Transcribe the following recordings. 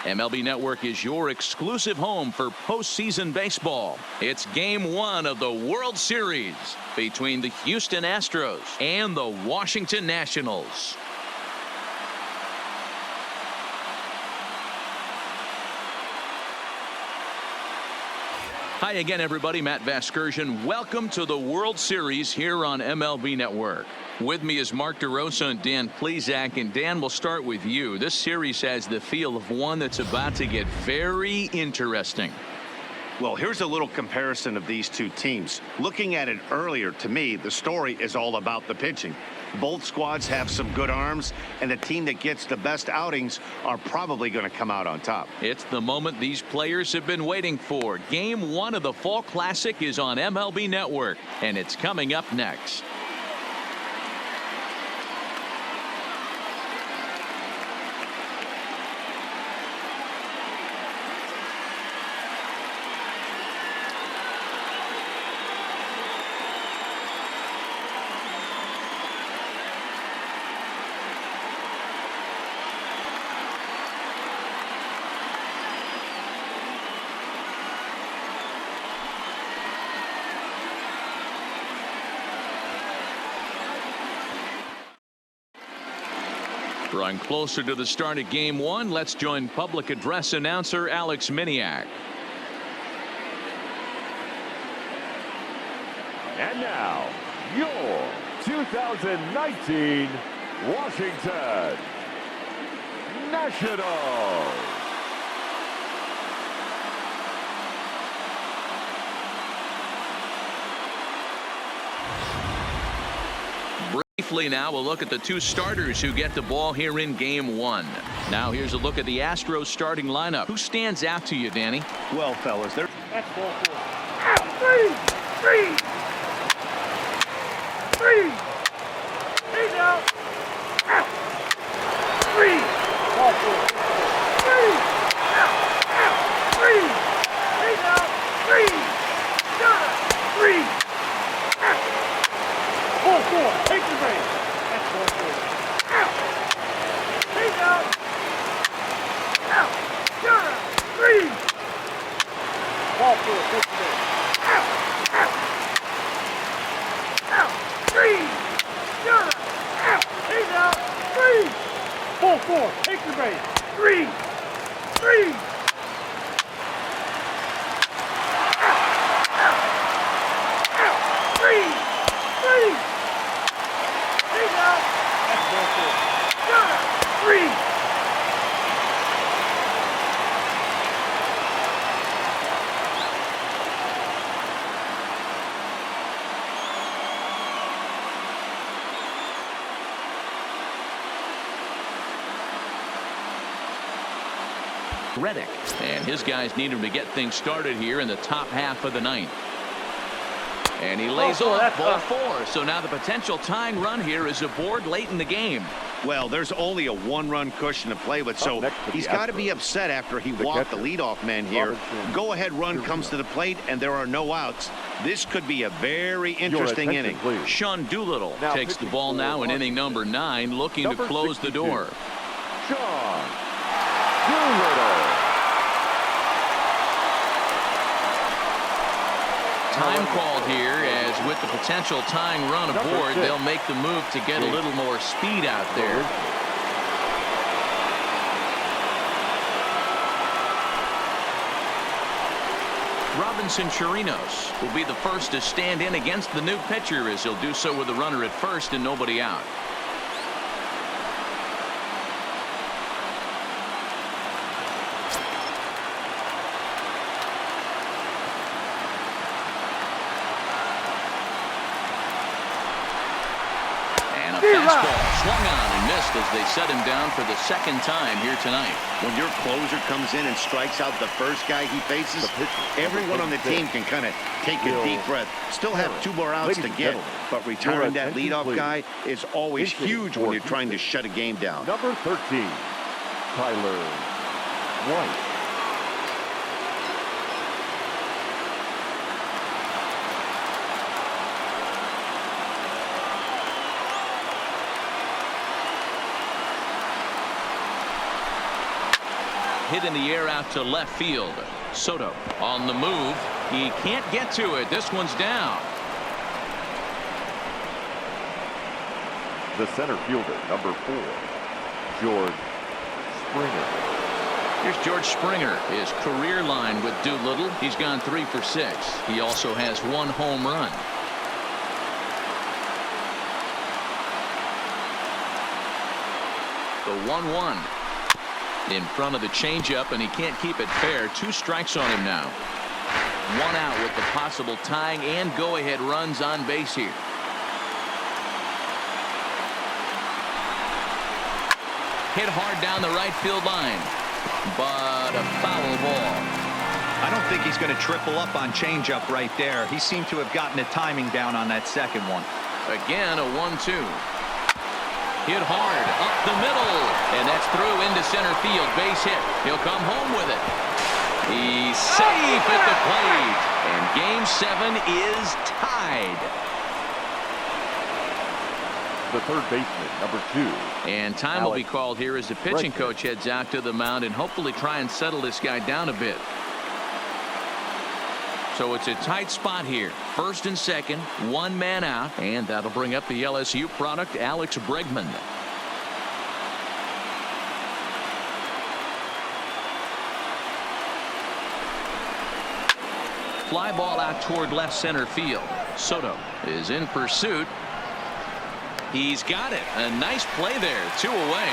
MLB Network is your exclusive home for postseason baseball. It's Game 1 of the World Series between the Houston Astros and the Washington Nationals. Hi again, everybody. Matt Vasgersian. Welcome to the World Series here on MLB Network. With me is Mark DeRosa and Dan Plesac. And Dan, we'll start with you. This series has the feel of one that's about to get very interesting. Well, here's a little comparison of these two teams. Looking at it earlier, to me, the story is all about the pitching. Both squads have some good arms, and the team that gets the best outings are probably going to come out on top. It's the moment these players have been waiting for. Game 1 of the Fall Classic is on MLB Network, and it's coming up next. Drawing closer to the start of Game 1, let's join public address announcer Alex Miniak. And now, your 2019 Washington Nationals. Briefly now, we'll look at the two starters who get the ball here in Game 1. Now here's a look at the Astros starting lineup. Who stands out to you, Danny? Well, fellas, they're... That's ball four. Three. He's out. Three. Ball four. Three. He's out. Three. Ball four. Take the base. That's ball four. He's out. Three. Ball four. Take the base. Three. He's out. Three. Ball four. Take the base. Three. Three. He's out. That's ball four. Three. Reddick. And his guys need him to get things started here in the top half of the ninth. And he lays off ball four. So now the potential tying run here is aboard late in the game. Well, there's only a one-run cushion to play with, so he's got to be upset after he walked the leadoff man here. Go-ahead run comes to the plate, and there are no outs. This could be a very interesting inning. Sean Doolittle takes the ball now in inning number 9, looking to close the door. Sean Doolittle. Time called here, as with the potential tying run aboard, they'll make the move to get a little more speed out there. Robinson Chirinos will be the first to stand in against the new pitcher, as he'll do so with a runner at first and nobody out. Fastball swung on and missed as they set him down for the second time here tonight. When your closer comes in and strikes out the first guy he faces, everyone on the team can kind of take a deep breath. Still have 2 more outs to get, but retiring that leadoff guy is always huge when you're trying to shut a game down. Number 13, Tyler White. hit in the air out to left field. Soto on the move. He can't get to it. This one's down. The center fielder, number 4, George Springer. Here's George Springer, his career line with Doolittle. He's gone 3 for 6. He also has 1 home run. The 1-1 in front of the changeup, and he can't keep it fair. 2 strikes on him now. 1 out with the possible tying and go-ahead runs on base here. Hit hard down the right field line, but a foul ball. I don't think he's going to triple up on changeup right there. He seemed to have gotten the timing down on that second one. Again, a 1-2. Hit hard up the middle, and that's through into center field. Base hit. He'll come home with it. He's safe at the plate, and Game 7 is tied. The third baseman, number 2. And time will be called here as the pitching coach heads out to the mound and hopefully try and settle this guy down a bit. So it's a tight spot here. First and second, 1 man out, and that'll bring up the LSU product, Alex Bregman. Fly ball out toward left center field. Soto is in pursuit. He's got it. A nice play there. 2 away.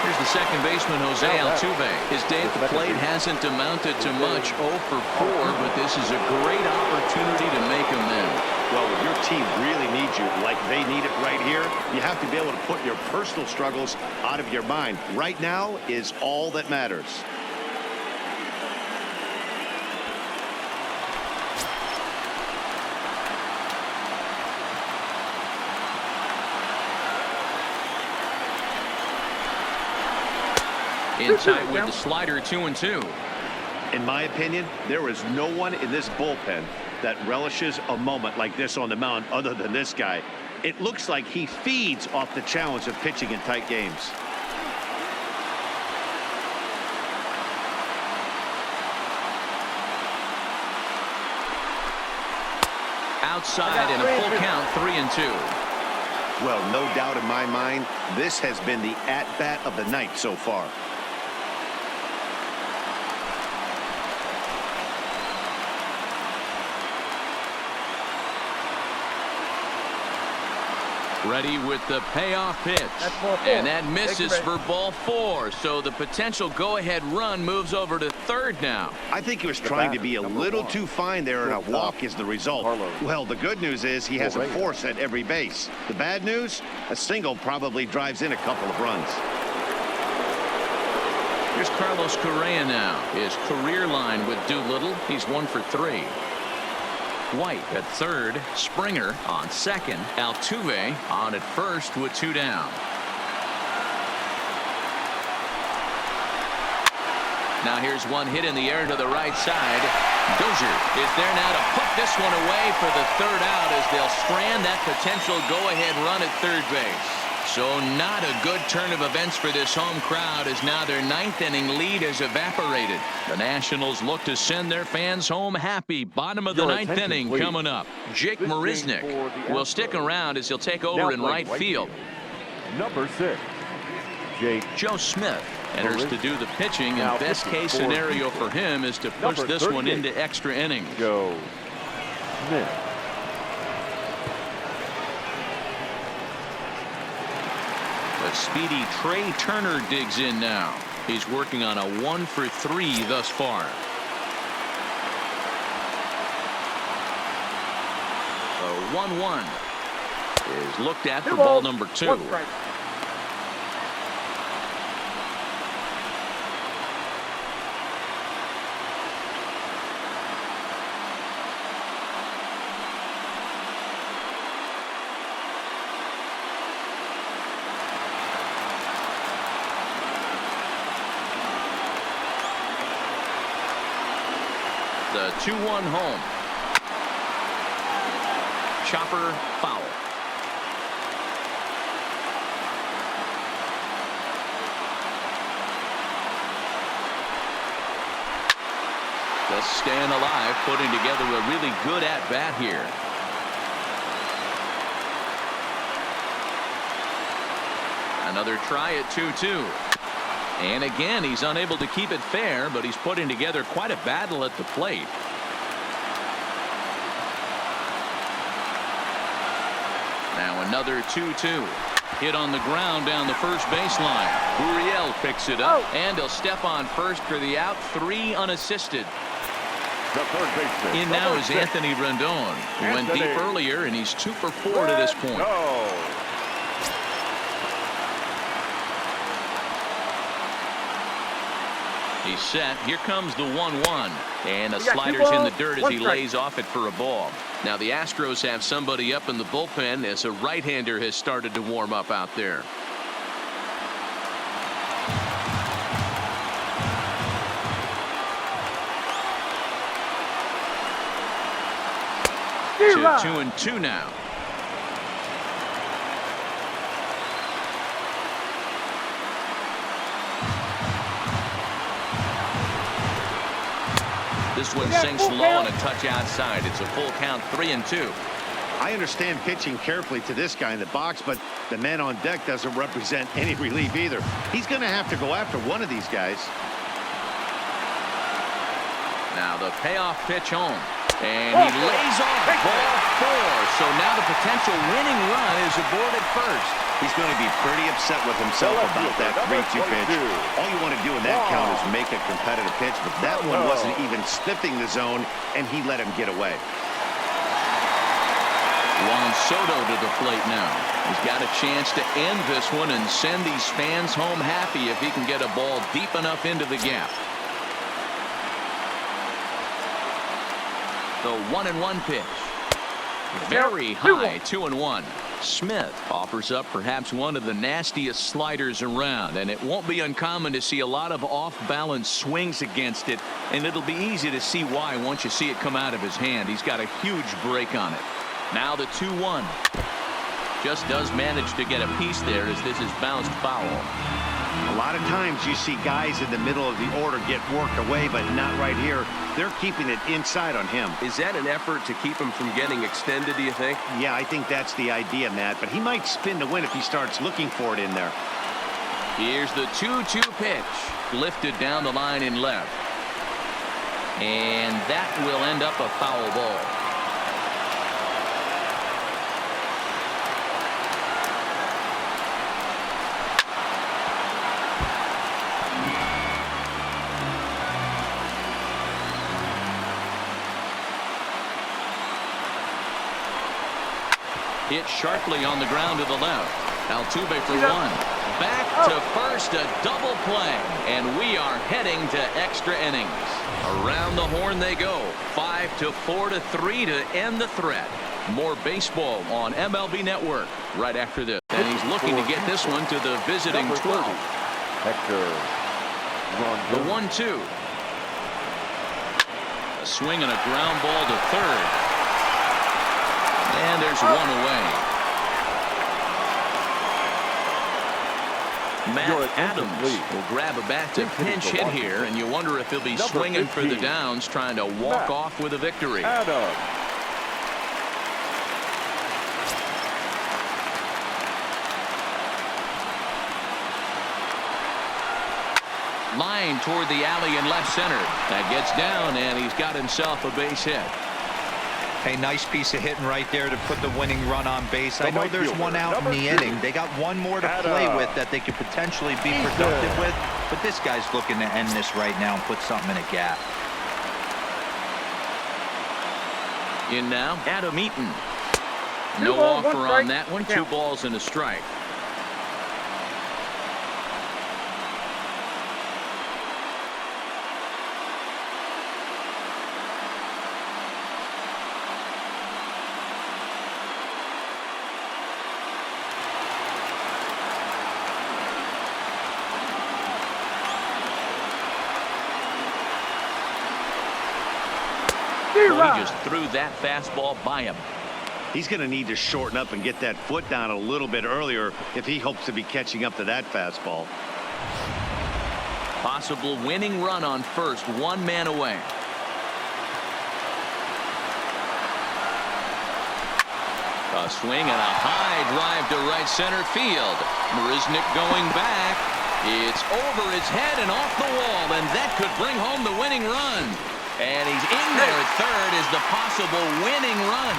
Here's the second baseman, Jose Altuve. His day at the plate hasn't amounted to much. 0 for 4, but this is a great opportunity to make amends. Well, when your team really needs you like they need it right here, you have to be able to put your personal struggles out of your mind. Right now is all that matters. In tight with the slider, 2-2. In my opinion, there is no one in this bullpen that relishes a moment like this on the mound other than this guy. It looks like he feeds off the challenge of pitching in tight games. Outside and a full count, 3-2. Well, no doubt in my mind, this has been the at-bat of the night so far. Ready with the payoff pitch. And that misses for ball 4. So the potential go-ahead run moves over to third now. I think he was trying to be a little too fine there, and a walk is the result. Well, the good news is he has a force at every base. The bad news, a single probably drives in a couple of runs. Here's Carlos Correa now. His career line with Doolittle. He's 1 for 3. White at third, Springer on second, Altuve on at first with 2 down. Now here's one hit in the air to the right side. Dozier is there now to put this one away for the 3rd out as they'll strand that potential go-ahead run at third base. So not a good turn of events for this home crowd as now their 9th inning lead has evaporated. The Nationals look to send their fans home happy. Bottom of the 9th inning coming up. Jake Marisnick will stick around as he'll take over in right field. Number 6, Jake. Joe Smith enters to do the pitching, and best case scenario for him is to push this one into extra innings. Joe Smith. The speedy Trey Turner digs in now. He's working on a 1 for 3 thus far. The 1-1 is looked at for ball number 2. The 2-1 home. Chopper foul. Just staying alive, putting together a really good at-bat here. Another try at 2-2. And again, he's unable to keep it fair, but he's putting together quite a battle at the plate. Now another 2-2. Hit on the ground down the first baseline. Uriel picks it up, and he'll step on first for the out. 3 unassisted. The third baseman. In now is Anthony Rendon, who went deep earlier, and he's 2 for 4 to this point. He's set. Here comes the 1-1. And the slider's in the dirt as he lays off it for a ball. Now the Astros have somebody up in the bullpen as a right-hander has started to warm up out there. To 2-2 now. This one sinks low on a touch outside. It's a full count, 3-2. I understand pitching carefully to this guy in the box, but the man on deck doesn't represent any relief either. He's going to have to go after one of these guys. Now the payoff pitch home. And he lays off ball 4. So now the potential winning run is aboard at first. He's going to be pretty upset with himself about that 3-2 pitch. All you want to do in that count is make a competitive pitch, but that one wasn't even sniffing the zone, and he let him get away. Juan Soto to the plate now. He's got a chance to end this one and send these fans home happy if he can get a ball deep enough into the gap. The 1-1 pitch. Very high, 2-1. Smith offers up perhaps one of the nastiest sliders around, and it won't be uncommon to see a lot of off-balance swings against it, and it'll be easy to see why once you see it come out of his hand. He's got a huge break on it. Now the 2-1. Just does manage to get a piece there as this is bounced foul. A lot of times you see guys in the middle of the order get worked away, but not right here. They're keeping it inside on him. Is that an effort to keep him from getting extended, do you think? Yeah, I think that's the idea, Matt, but he might spin to win if he starts looking for it in there. Here's the 2-2 pitch. Lifted down the line in left. And that will end up a foul ball. Hit sharply on the ground to the left. Altuve for 1. Back to first, a double play. And we are heading to extra innings. Around the horn they go. 5-4-3 to end the threat. More baseball on MLB Network right after this. And he's looking to get this one to the visiting 12. The 1-2. A swing and a ground ball to third. And there's one away. Matt Adams will grab a bat to pinch hit here, and you wonder if he'll be swinging for the downs, trying to walk off with a victory. Line toward the alley in left center. That gets down, and he's got himself a base hit. A nice piece of hitting right there to put the winning run on base. I know there's one out in the inning. They got one more to play with that they could potentially be productive with, but this guy's looking to end this right now and put something in a gap. In now, Adam Eaton. No offer on that one. 2 balls and a strike. Well, he just threw that fastball by him. He's going to need to shorten up and get that foot down a little bit earlier if he hopes to be catching up to that fastball. Possible winning run on first, 1 man away. A swing and a high drive to right center field. Marisnick going back. It's over his head and off the wall, and that could bring home the winning run. And he's in there at third is the possible winning run.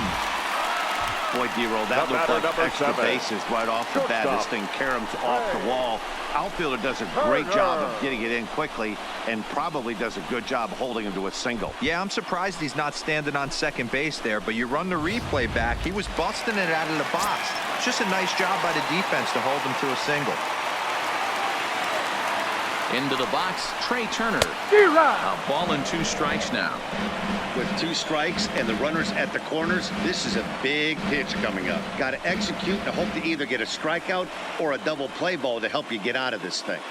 Boy, D-Roll, that looked like extra bases right off the bat. This thing caroms off the wall. Outfielder does a great job of getting it in quickly and probably does a good job holding him to a single. Yeah, I'm surprised he's not standing on second base there, but you run the replay back. He was busting it out of the box. It's just a nice job by the defense to hold him to a single. Into the box, Trey Turner. A ball and 2 strikes now. With 2 strikes and the runners at the corners, this is a big pitch coming up. Got to execute and hope to either get a strikeout or a double play ball to help you get out of this thing.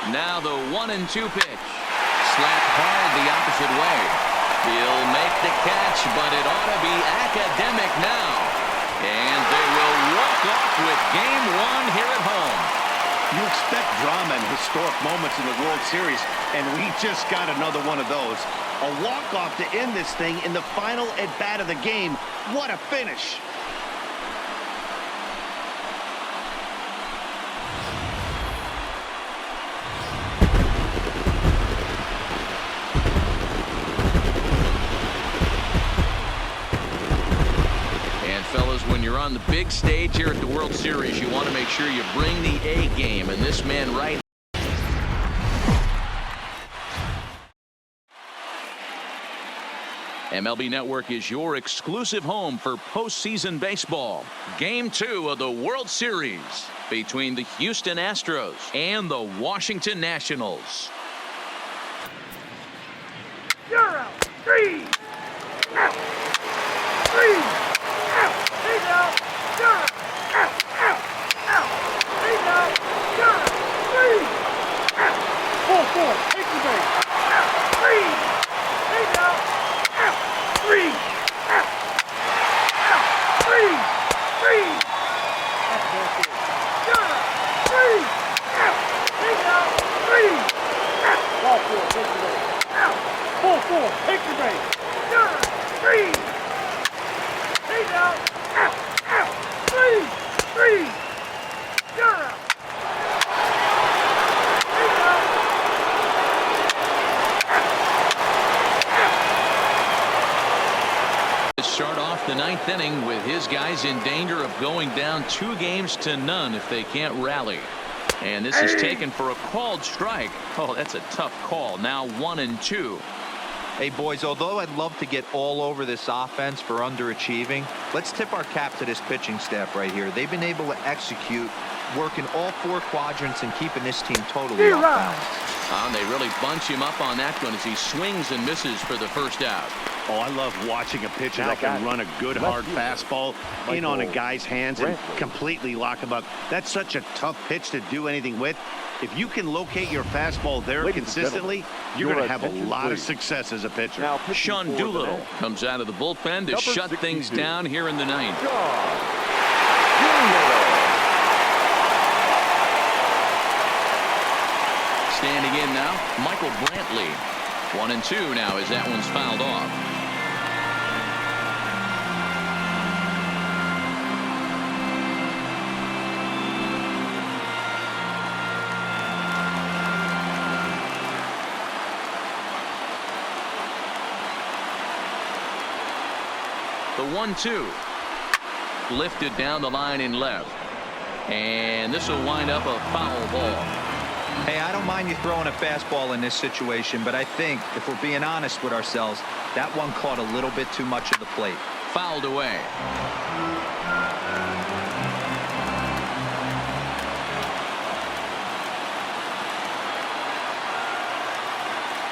Now the 1-2 pitch. Slapped hard the opposite way. He'll make the catch, but it ought to be academic now. And they will walk off with game 1 here at home. You expect drama and historic moments in the World Series, and we just got another one of those. A walk-off to end this thing in the final at-bat of the game. What a finish. When you're on the big stage here at the World Series, you want to make sure you bring the A game, and this man right MLB Network is your exclusive home for postseason baseball. Game 2 of the World Series between the Houston Astros and the Washington Nationals. You're out. 3 out. 3 out. He's out. You're out. Out. Out. He's out. You're out. 3 out. 4-4. Take the base. Out. 3. He's out. Out. 3 out. Out. 3. That's bullshit. You're out. 3 out. He's out. 3 out. Ball 4. Take the base. Out. 4-4. Take the base. You're out. 3. He's out. Out. Out. 3. You're out. He's out. Start off the 9th inning with his guys in danger of going down 2-0 if they can't rally. And this is taken for a called strike. Oh, that's a tough call. Now 1-2. Hey, boys, although I'd love to get all over this offense for underachieving, let's tip our cap to this pitching staff right here. They've been able to execute, working all 4 quadrants and keeping this team totally off balance. They really bunch him up on that one as he swings and misses for the first out. Oh, I love watching a pitcher that can run a good hard fastball in on a guy's hands and completely lock him up. That's such a tough pitch to do anything with. If you can locate your fastball there consistently, you're going to have a lot of success as a pitcher. Sean Doolittle comes out of the bullpen to shut things down here in the 9th. Standing in now, Michael Brantley. 1-2 now as that one's fouled off. The 1-2 lifted down the line in left, and this will wind up a foul ball. Hey, I don't mind you throwing a fastball in this situation, but I think if we're being honest with ourselves, that one caught a little bit too much of the plate. Fouled away.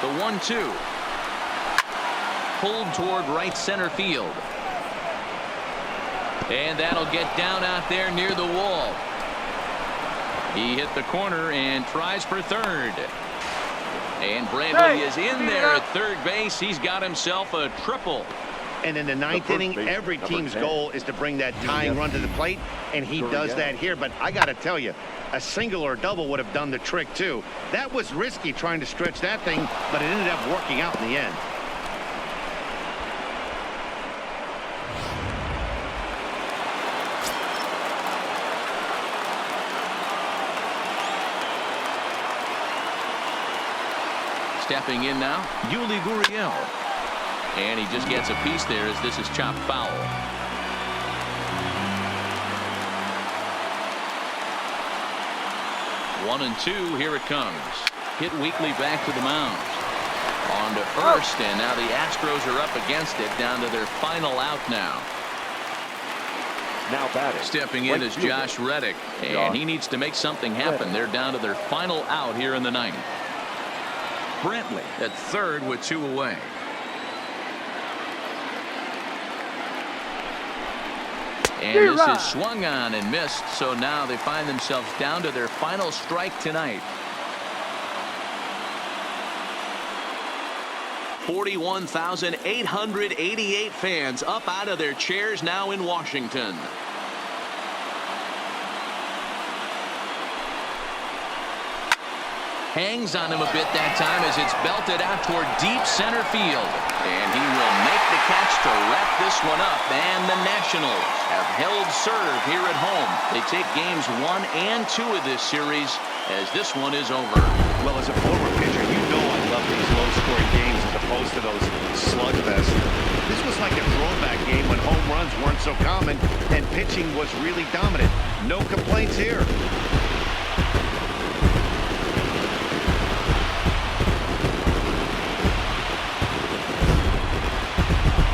The 1-2 pulled toward right center field. And that'll get down out there near the wall. He hit the corner and tries for third. And Brantley is in there at third base. He's got himself a triple. And in the ninth inning, every team's goal is to bring that tying run to the plate, and he does that here. But I got to tell you, a single or a double would have done the trick, too. That was risky trying to stretch that thing, but it ended up working out in the end. Stepping in now, Yuli Gurriel. And he just gets a piece there as this is chopped foul. One and two, here it comes. Hit weakly back to the mound. On to first, and now the Astros are up against it, down to their final out now. Now batting. Stepping in is Josh Reddick, and he needs to make something happen. They're down to their final out here in the ninth. Brantley at third with two away. And this is swung on and missed, so now they find themselves down to their final strike tonight. 41,888 fans up out of their chairs now in Washington. Hangs on him a bit that time as it's belted out toward deep center field. And he will make the catch to wrap this one up. And the Nationals have held serve here at home. They take games 1 and 2 of this series as this one is over. Well, as a former pitcher, you know I love these low-scoring games as opposed to those slugfests. This was like a throwback game when home runs weren't so common and pitching was really dominant. No complaints here.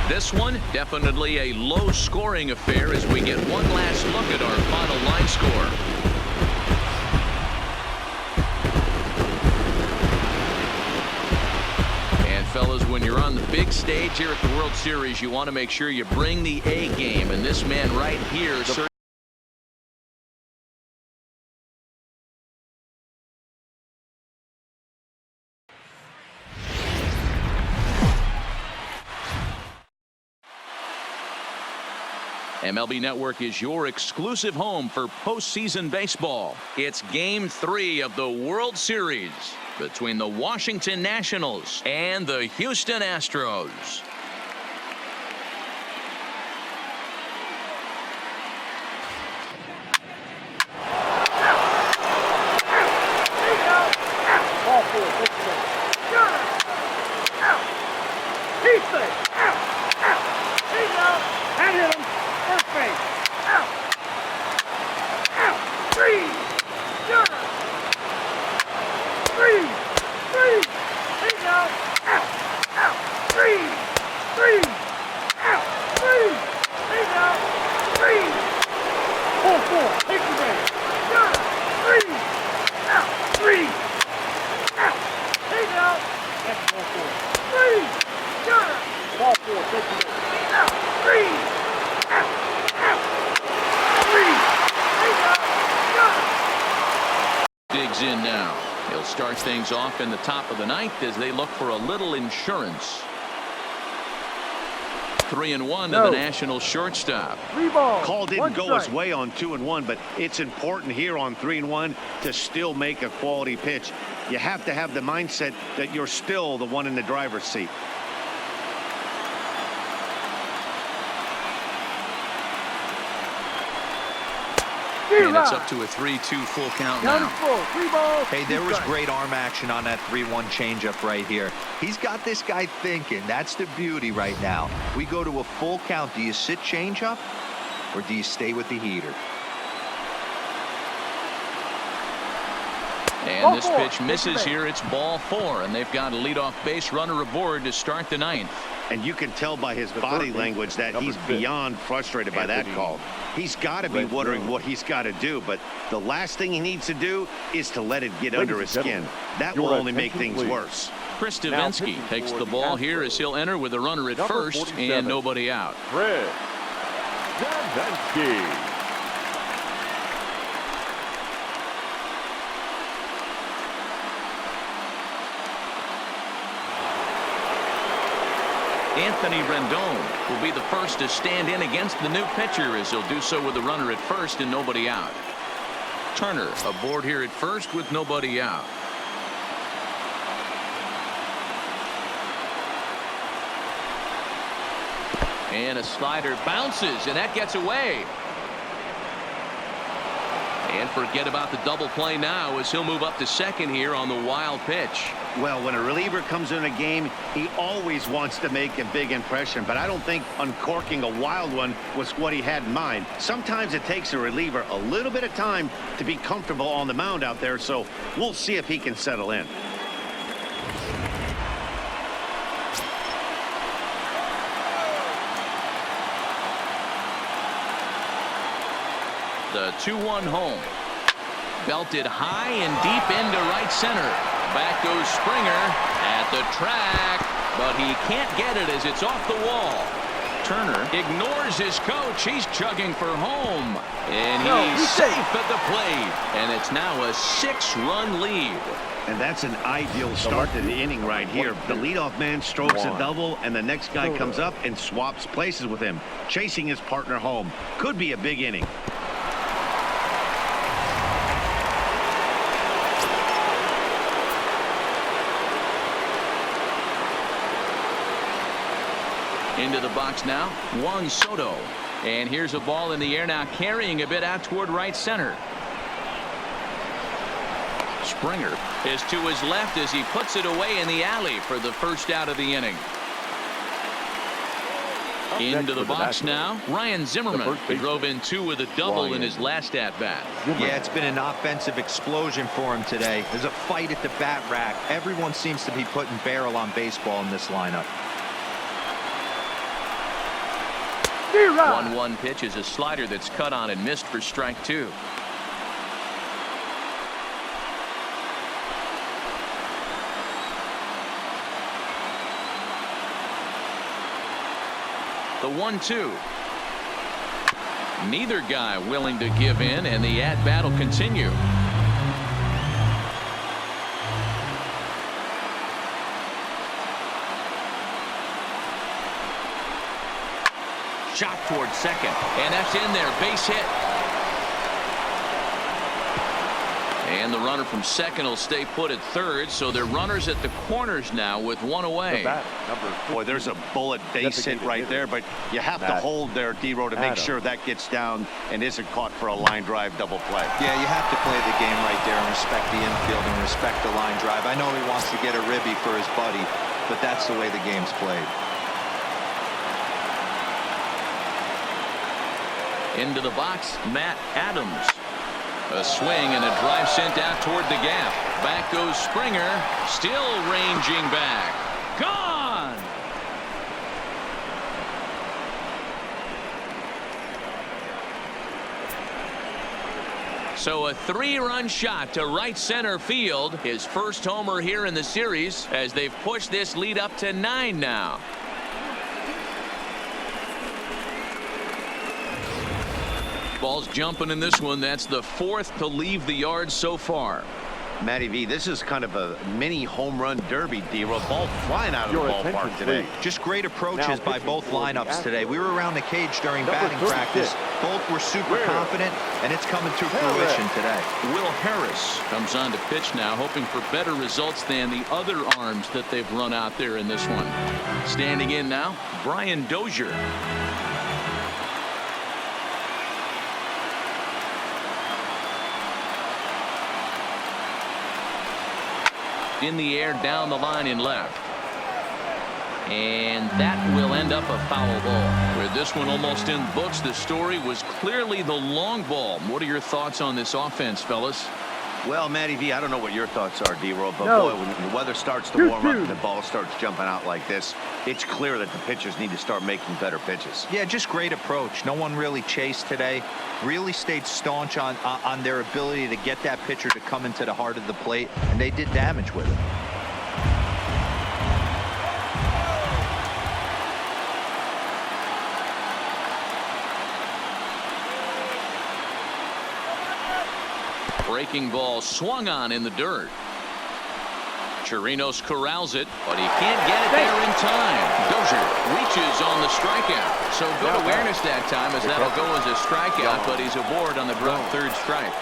This one, definitely a low-scoring affair as we get one last look at our final line score. And fellas, when you're on the big stage here at the World Series, you want to make sure you bring the A game. And this man right here certainly. MLB Network is your exclusive home for postseason baseball. It's Game 3 of the World Series between the Washington Nationals and the Houston Astros. Digs in now. He'll start things off in the top of the ninth as they look for a little insurance. 3-1 to the National shortstop. Call didn't go his way on 2-1, but it's important here on 3-1 to still make a quality pitch. You have to have the mindset that you're still the one in the driver's seat. And it's up to a 3-2 full count now. Hey, there was great arm action on that 3-1 changeup right here. He's got this guy thinking. That's the beauty right now. We go to a full count. Do you sit changeup or do you stay with the heater? And this pitch misses here. It's ball 4, and they've got a leadoff base runner aboard to start the ninth. And you can tell by his body language that he's beyond frustrated by that call. He's got to be wondering what he's got to do, but the last thing he needs to do is to let it get under his skin. That will only make things worse. Chris Davinsky takes the ball here as he'll enter with a runner at first and nobody out. Chris Davinsky. Anthony Rendon will be the first to stand in against the new pitcher, as he'll do so with a runner at first and nobody out. Turner aboard here at first with nobody out. And a slider bounces, and that gets away. And forget about the double play now, as he'll move up to second here on the wild pitch. Well, when a reliever comes in a game, he always wants to make a big impression, but I don't think uncorking a wild one was what he had in mind. Sometimes it takes a reliever a little bit of time to be comfortable on the mound out there, so we'll see if he can settle in. The 2-1 home. Belted high and deep into right center. Back goes Springer at the track, but he can't get it as it's off the wall. Turner ignores his coach. He's chugging for home, and he's safe at the plate. And it's now a 6-run lead. And that's an ideal start to the inning right here. The leadoff man strokes a double, and the next guy comes up and swaps places with him, chasing his partner home. Could be a big inning. Into the box now, Juan Soto. And here's a ball in the air now, carrying a bit out toward right center. Springer is to his left as he puts it away in the alley for the first out of the inning. Into the box now, Ryan Zimmerman, who drove in 2 with a double in his last at-bat. Yeah, it's been an offensive explosion for him today. There's a fight at the bat rack. Everyone seems to be putting barrel on baseball in this lineup. 1-1 pitch is a slider that's cut on and missed for strike 2. The 1-2. Neither guy willing to give in, and the at-bat will continue. Shot toward second, and that's in there. Base hit. And the runner from second will stay put at third, so they're runners at the corners now with 1 away. Boy, there's a bullet base hit right there, but you have to hold there, D-Row, to make sure that gets down and isn't caught for a line drive double play. Yeah, you have to play the game right there and respect the infield and respect the line drive. I know he wants to get a ribby for his buddy, but that's the way the game's played. Into the box, Matt Adams. A swing and a drive sent out toward the gap. Back goes Springer, still ranging back. Gone! So a 3-run shot to right center field. His first homer here in the series, as they've pushed this lead up to 9 now. Ball's jumping in this one. That's the 4th to leave the yard so far. Matty V, this is kind of a mini home run derby, D-Row. Ball flying out of the ballpark today. Just great approaches by both lineups today. We were around the cage during batting practice. Both were super confident, and it's coming to fruition today. Will Harris comes on to pitch now, hoping for better results than the other arms that they've run out there in this one. Standing in now, Brian Dozier. In the air, down the line in left. And that will end up a foul ball. With this one almost in books, the story was clearly the long ball. What are your thoughts on this offense, fellas? Well, Matty V, I don't know what your thoughts are, D-Row, but boy, when the weather starts to warm up and the ball starts jumping out like this, it's clear that the pitchers need to start making better pitches. Yeah, just great approach. No one really chased today. Really stayed staunch on their ability to get that pitcher to come into the heart of the plate, and they did damage with it. Breaking ball swung on in the dirt. Chirinos corrals it, but he can't get it there in time. Dozier reaches on the strikeout. So good awareness that time, as that'll go as a strikeout, but he's aboard on the drop third strike.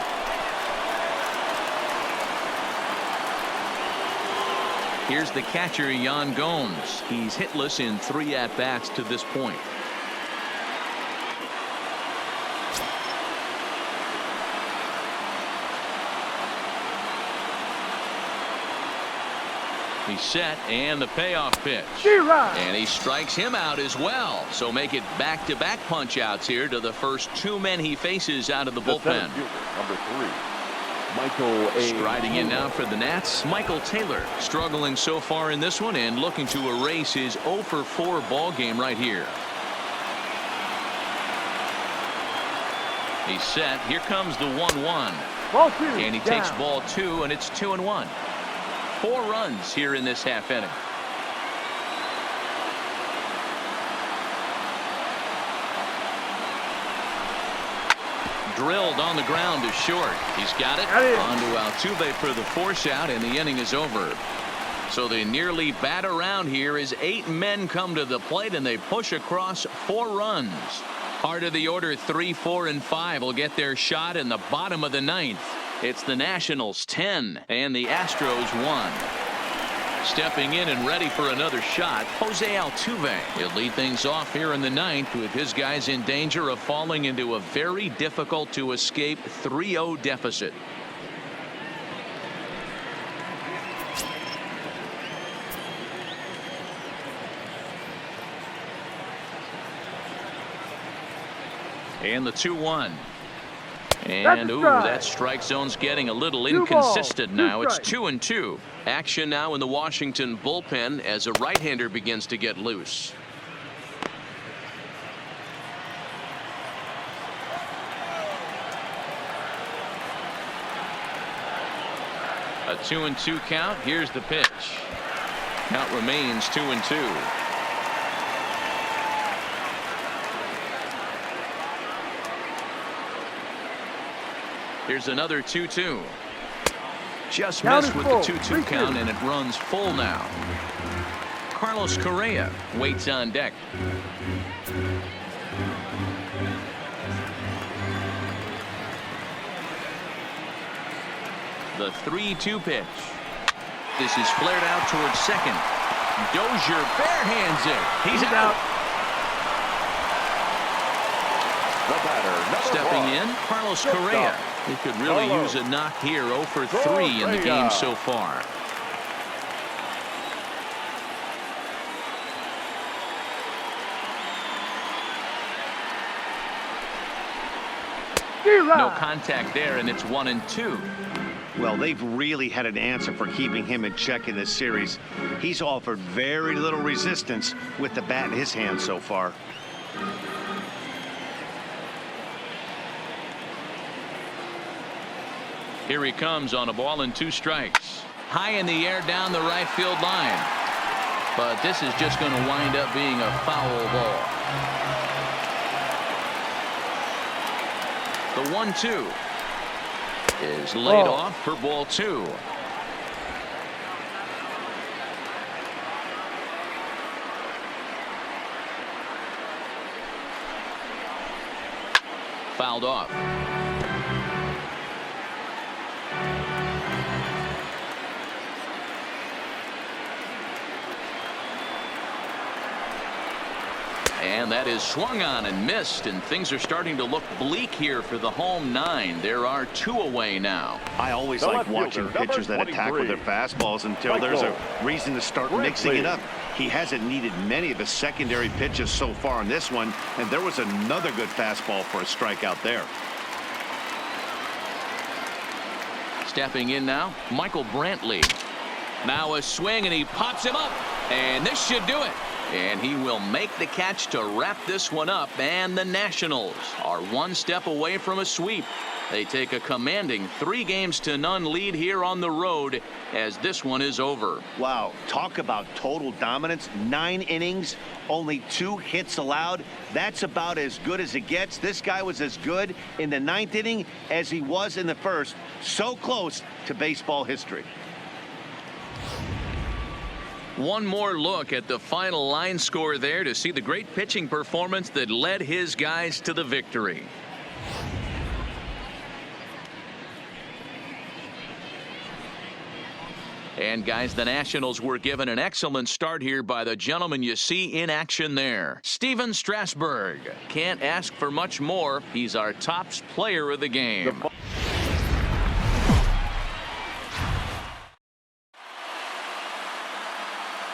Here's the catcher, Yan Gomes. He's hitless in 3 at-bats to this point. He's set, and the payoff pitch. And he strikes him out as well. So make it back-to-back punch-outs here to the first 2 men he faces out of the bullpen. Number 3, Michael A. Striding in now for the Nats, Michael Taylor. Struggling so far in this one and looking to erase his 0 for 4 ball game right here. He's set. Here comes the 1-1. Ball 2. And he takes ball 2, and it's 2-1. 4 runs here in this half inning. Drilled on the ground to short. He's got it. On to Altuve for the force out, and the inning is over. So they nearly bat around here as 8 men come to the plate, and they push across 4 runs. Part of the order 3, 4, and 5 will get their shot in the bottom of the 9th. It's the Nationals 10 and the Astros 1. Stepping in and ready for another shot, Jose Altuve. He'll lead things off here in the 9th with his guys in danger of falling into a very difficult to escape 3-0 deficit. And the 2-1. And ooh, that strike zone's getting a little inconsistent now. It's 2-2. Action now in the Washington bullpen as a right-hander begins to get loose. A 2-2 count. Here's the pitch. Count remains 2-2. Here's another 2-2. Just missed with the 2-2 count, and it runs full now. Carlos Correa waits on deck. The 3-2 pitch. This is flared out towards second. Dozier barehands it. He's out. The batter, Stepping in, Carlos Correa. He could really use a knock here. 0 for 3 in the game so far. No contact there, and it's 1-2. Well, they've really had an answer for keeping him in check in this series. He's offered very little resistance with the bat in his hand so far. Here he comes on a ball and 2 strikes. High in the air down the right field line. But this is just going to wind up being a foul ball. The 1-2 is laid off for ball 2. Fouled off. And that is swung on and missed, and things are starting to look bleak here for the home 9. There are 2 away now. I always like watching pitchers that attack with their fastballs until there's a reason to start mixing it up. He hasn't needed many of his secondary pitches so far in this one, and there was another good fastball for a strikeout there. Stepping in now, Michael Brantley. Now a swing, and he pops him up, and this should do it. And he will make the catch to wrap this one up, and the Nationals are 1 step away from a sweep. They take a commanding 3-0 lead here on the road as this one is over. Wow, talk about total dominance. 9 innings, only 2 hits allowed. That's about as good as it gets. This guy was as good in the 9th inning as he was in the 1st. So close to baseball history. One more look at the final line score there to see the great pitching performance that led his guys to the victory. And guys, the Nationals were given an excellent start here by the gentleman you see in action there. Steven Strasburg. Can't ask for much more. He's our top player of the game.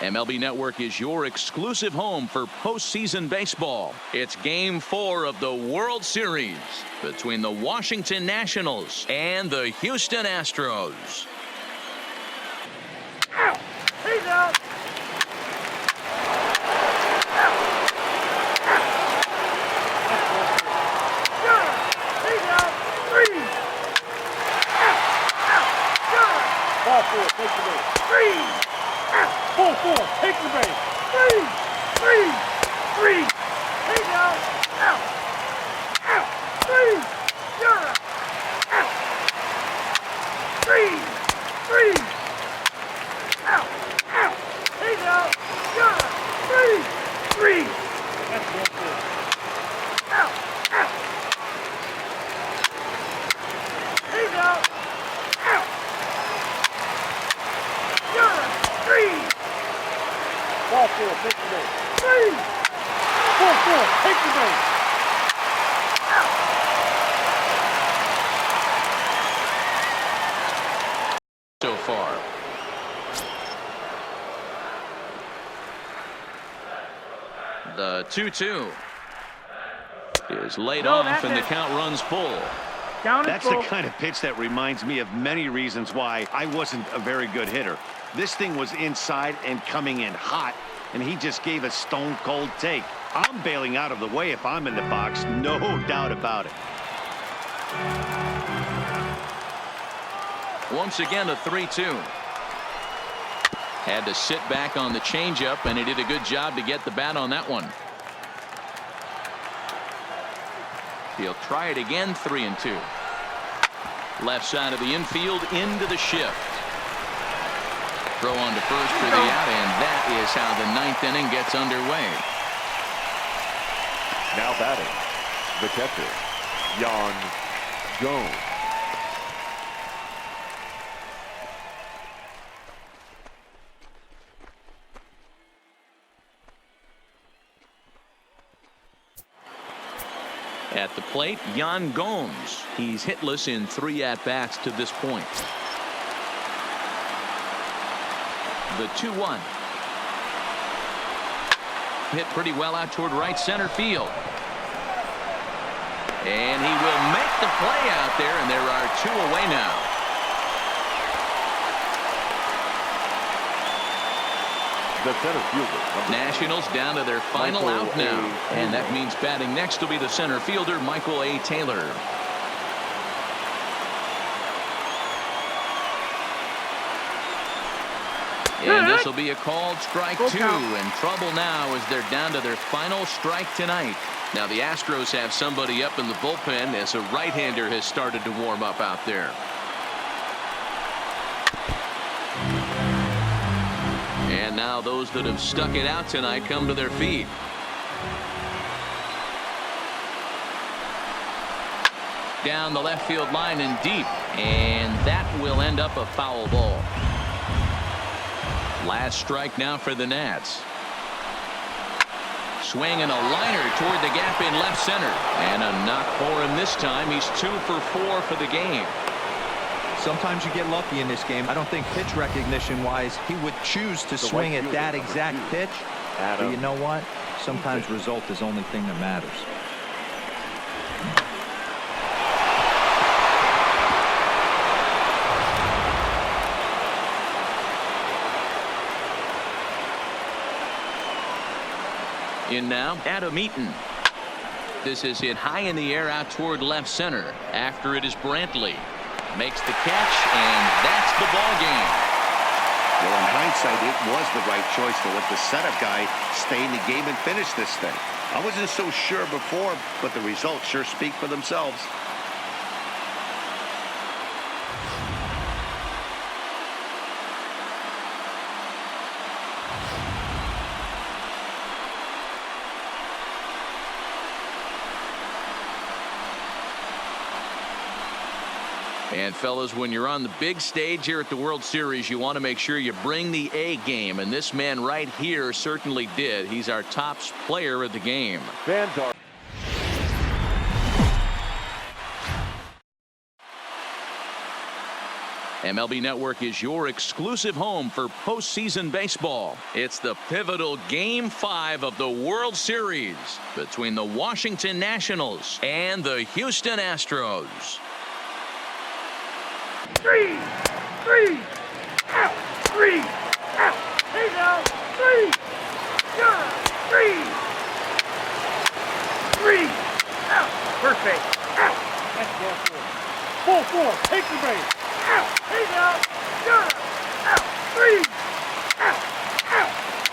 MLB Network is your exclusive home for postseason baseball. It's Game 4 of the World Series between the Washington Nationals and the Houston Astros. He's out. He's out. 3. Ball 4, take the base. 3. 4, take the base. 3. He's out. Out. 3. You're out. 3. Out. He's out. You're out. 3. That's 1-4. Out. He's out. You're out. 3. Ball 4, take the base. 3. 4, take the base. So far. The 2-2 is laid off and the count runs full. That's the kind of pitch that reminds me of many reasons why I wasn't a very good hitter. This thing was inside and coming in hot, and he just gave a stone-cold take. I'm bailing out of the way if I'm in the box, no doubt about it. Once again, a 3-2. Had to sit back on the changeup, and he did a good job to get the bat on that one. He'll try it again, 3-2. Left side of the infield into the shift. Throw on to first for the out, and that is how the 9th inning gets underway. Now batting, the catcher, Yan Gomes. At the plate, Yan Gomes. He's hitless in 3 at-bats to this point. The 2-1. Hit pretty well out toward right center field. And he will make the play out there, and there are 2 away now. The center fielder. Nationals down to their final out now. And that means batting next will be the center fielder, Michael A. Taylor. And this will be a called strike 2. And trouble now as they're down to their final strike tonight. Now the Astros have somebody up in the bullpen as a right-hander has started to warm up out there. And now those that have stuck it out tonight come to their feet. Down the left field line and deep. And that will end up a foul ball. Last strike now for the Nats. Swinging a liner toward the gap in left center. And a knock for him this time. He's 2 for 4 for the game. Sometimes you get lucky in this game. I don't think pitch recognition wise he would choose to swing at that exact pitch. But you know what? Sometimes result is the only thing that matters. In now, Adam Eaton. This is hit high in the air out toward left center. After it is Brantley. Makes the catch, and that's the ball game. Well, in hindsight, it was the right choice to let the setup guy stay in the game and finish this thing. I wasn't so sure before, but the results sure speak for themselves. And fellas, when you're on the big stage here at the World Series, you want to make sure you bring the A game, and this man right here certainly did. He's our top player of the game. Fans are. MLB Network is your exclusive home for postseason baseball. It's the pivotal Game 5 of the World Series between the Washington Nationals and the Houston Astros. 3, out, 3, out, he's out, 3, yeah, 3, out, first base, out, that's ball 4, take the base, out, he's out, yeah, out, 3, out,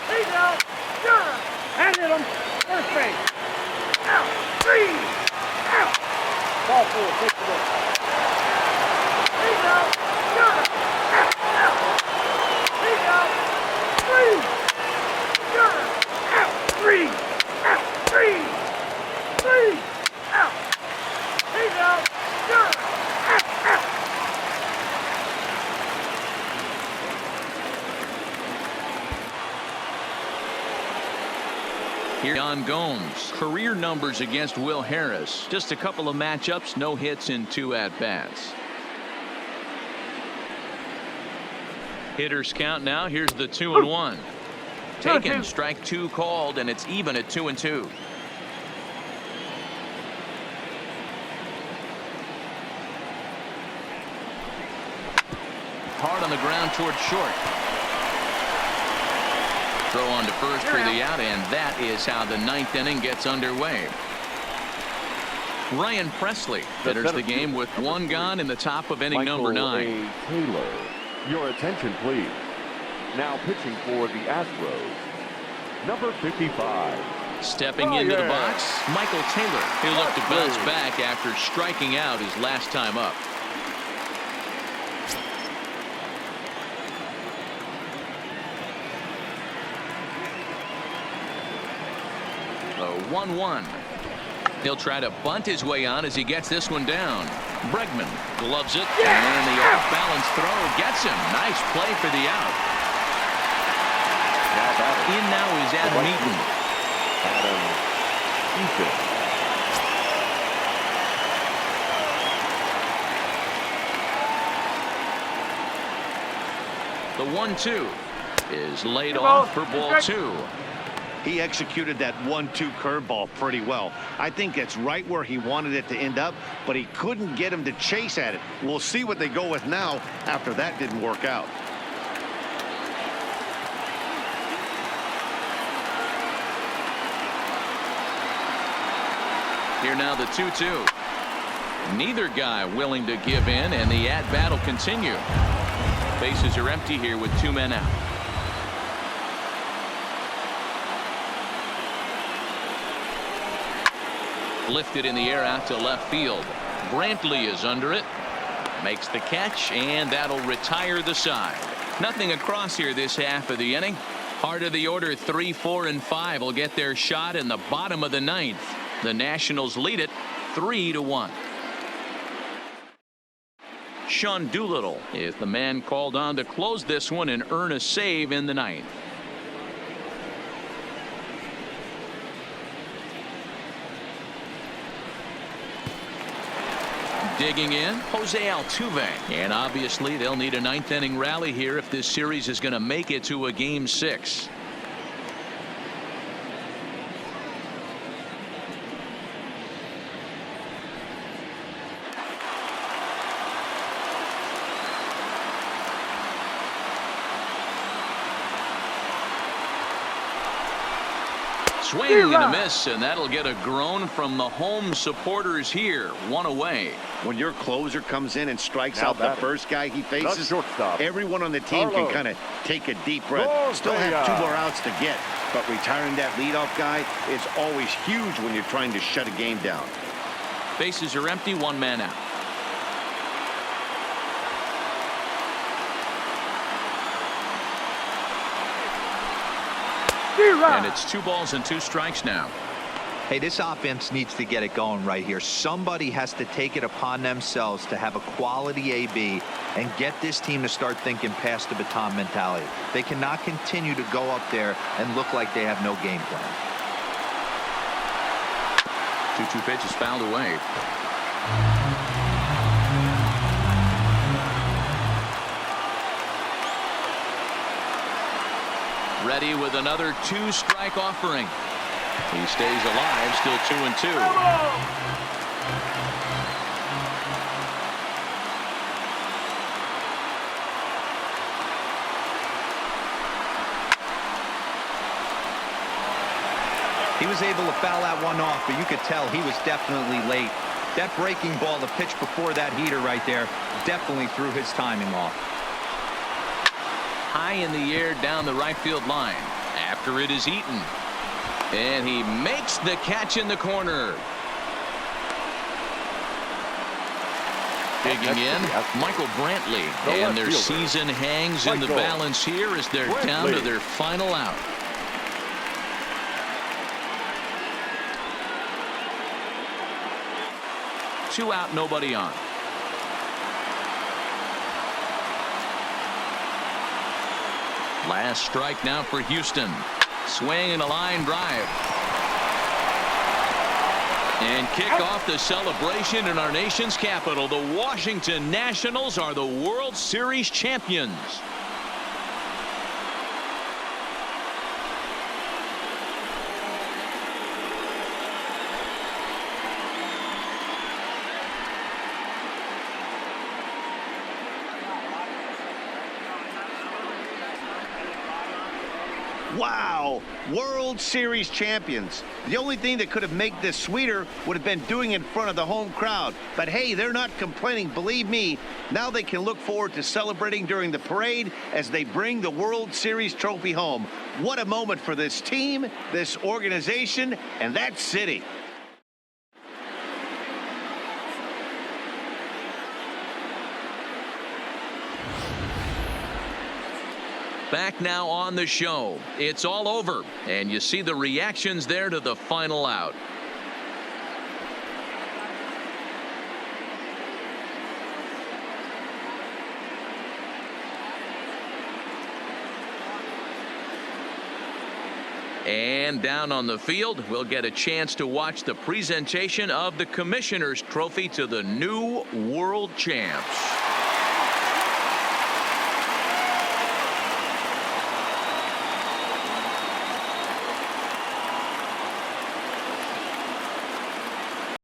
he's out, yeah, and hit him, first base, out, 3, out, ball 4, take the base. He's out. Out. He's out. 3. Out. 3. Out. 3. 3. Out. He's out. Out. Here John Gomes. Career numbers against Will Harris. Just a couple of matchups, no hits in 2 at-bats. Hitters count now. Here's the 2-1. Taken, strike 2 called, and it's even at 2-2. Hard on the ground towards short. Throw on to first for the out, and that is how the 9th inning gets underway. Ryan Presley enters the game with 1 gone in the top of inning number 9. Taylor. Your attention, please. Now pitching for the Astros, number 55. Stepping into the box, Michael Taylor. He'll look to bounce back after striking out his last time up. The 1-1. He'll try to bunt his way on as he gets this one down. Bregman gloves it, and the off-balance throw gets him. Nice play for the out. In now is Adam Eaton. The 1-2 is laid off for ball 2. He executed that 1-2 curveball pretty well. I think it's right where he wanted it to end up, but he couldn't get him to chase at it. We'll see what they go with now after that didn't work out. Here now the 2-2. Neither guy willing to give in, and the at-bat will continue. Bases are empty here with 2 men out. Lifted in the air out to left field. Brantley is under it. Makes the catch, and that'll retire the side. Nothing across here this half of the inning. Heart of the order, 3, 4, and 5 will get their shot in the bottom of the 9th. The Nationals lead it 3-1. Sean Doolittle is the man called on to close this one and earn a save in the 9th. Digging in, Jose Altuve. And obviously they'll need a 9th inning rally here if this series is going to make it to a game 6. Swing and a miss, and that'll get a groan from the home supporters here. 1 away. When your closer comes in and strikes out the first guy he faces, everyone on the team can kind of take a deep breath. Still have 2 more outs to get, but retiring that leadoff guy is always huge when you're trying to shut a game down. Bases are empty, 1 man out. And it's 2 balls and 2 strikes now. Hey, this offense needs to get it going right here. Somebody has to take it upon themselves to have a quality AB and get this team to start thinking past the baton mentality. They cannot continue to go up there and look like they have no game plan. 2-2 pitch is fouled away. Ready with another 2-strike offering. He stays alive, still 2-2. He was able to foul that one off, but you could tell he was definitely late. That breaking ball, the pitch before that heater right there, definitely threw his timing off. High in the air down the right field line. After it is Eaton. And he makes the catch in the corner. Digging in, Michael Brantley. And their season hangs in the balance here as they're down to their final out. Two out, nobody on. Last strike now for Houston. Swing and a line drive. And kick off the celebration in our nation's capital. The Washington Nationals are the World Series champions. Wow, World Series champions. The only thing that could have made this sweeter would have been doing it in front of the home crowd. But hey, they're not complaining, believe me. Now they can look forward to celebrating during the parade as they bring the World Series trophy home. What a moment for this team, this organization, and that city. Back now on the show. It's all over, and you see the reactions there to the final out. And down on the field, we'll get a chance to watch the presentation of the Commissioner's Trophy to the new world champs.